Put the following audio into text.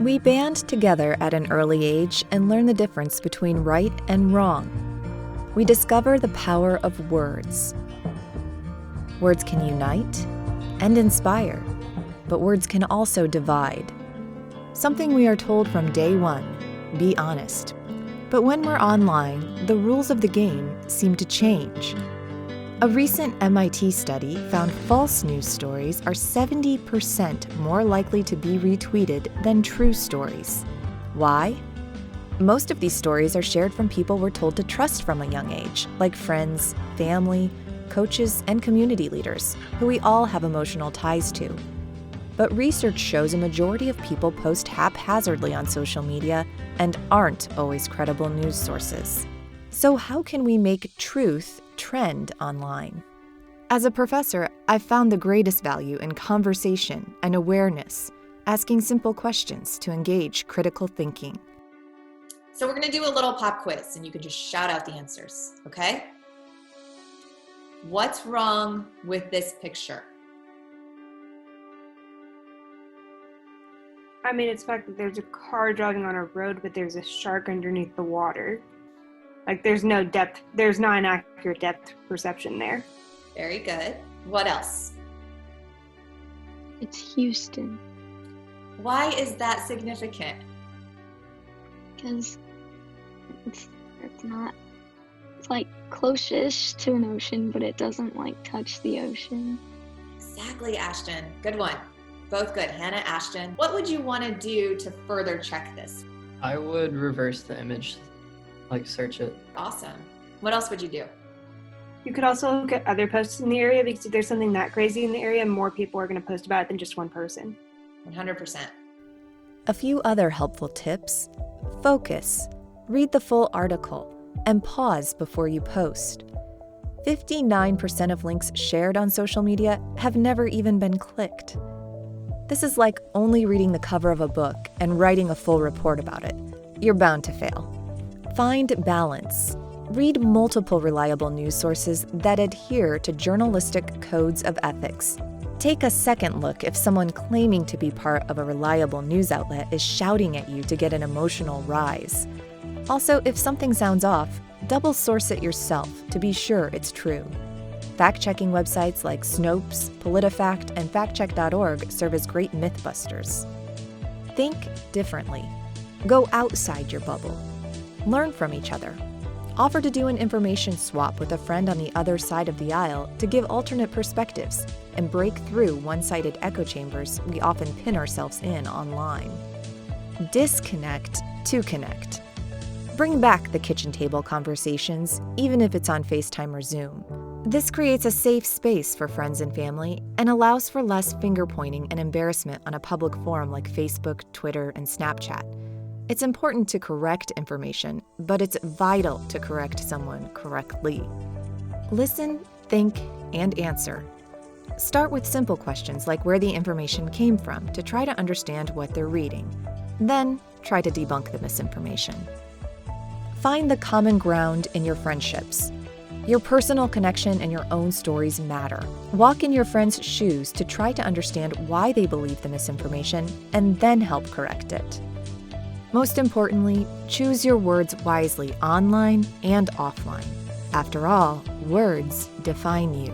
We band together at an early age and learn the difference between right and wrong. We discover the power of words. Words can unite and inspire, but words can also divide. Something we are told from day one, be honest. But when we're online, the rules of the game seem to change. A recent MIT study found false news stories are 70% more likely to be retweeted than true stories. Why? Most of these stories are shared from people we're told to trust from a young age, like friends, family, coaches, and community leaders, who we all have emotional ties to. But research shows a majority of people post haphazardly on social media and aren't always credible news sources. So how can we make truth trend online? As a professor, I've found the greatest value in conversation and awareness, asking simple questions to engage critical thinking. So we're gonna do a little pop quiz and you can just shout out the answers, okay? What's wrong with this picture? I mean, it's the fact that there's a car driving on a road, but there's a shark underneath the water. Like, there's no depth, there's not an accurate depth perception there. Very good. What else? It's Houston. Why is that significant? Because it's not, it's like close-ish to an ocean, but it doesn't like touch the ocean. Exactly, Ashton. Good one. Both good. Hannah, Ashton. What would you want to do to further check this? I would reverse the image, like search it. Awesome. What else would you do? You could also look at other posts in the area, because if there's something that crazy in the area, more people are going to post about it than just one person. 100%. A few other helpful tips: focus, read the full article, and pause before you post. 59% of links shared on social media have never even been clicked. This is like only reading the cover of a book and writing a full report about it. You're bound to fail. Find balance. Read multiple reliable news sources that adhere to journalistic codes of ethics. Take a second look if someone claiming to be part of a reliable news outlet is shouting at you to get an emotional rise. Also, if something sounds off, double source it yourself to be sure it's true. Fact-checking websites like Snopes, PolitiFact, and factcheck.org serve as great mythbusters. Think differently. Go outside your bubble. Learn from each other. Offer to do an information swap with a friend on the other side of the aisle to give alternate perspectives and break through one-sided echo chambers we often pin ourselves in online. Disconnect to connect. Bring back the kitchen table conversations, even if it's on FaceTime or Zoom. This creates a safe space for friends and family and allows for less finger-pointing and embarrassment on a public forum like Facebook, Twitter, and Snapchat. It's important to correct information, but it's vital to correct someone correctly. Listen, think, and answer. Start with simple questions like where the information came from to try to understand what they're reading. Then, try to debunk the misinformation. Find the common ground in your friendships. Your personal connection and your own stories matter. Walk in your friends' shoes to try to understand why they believe the misinformation and then help correct it. Most importantly, choose your words wisely online and offline. After all, words define you.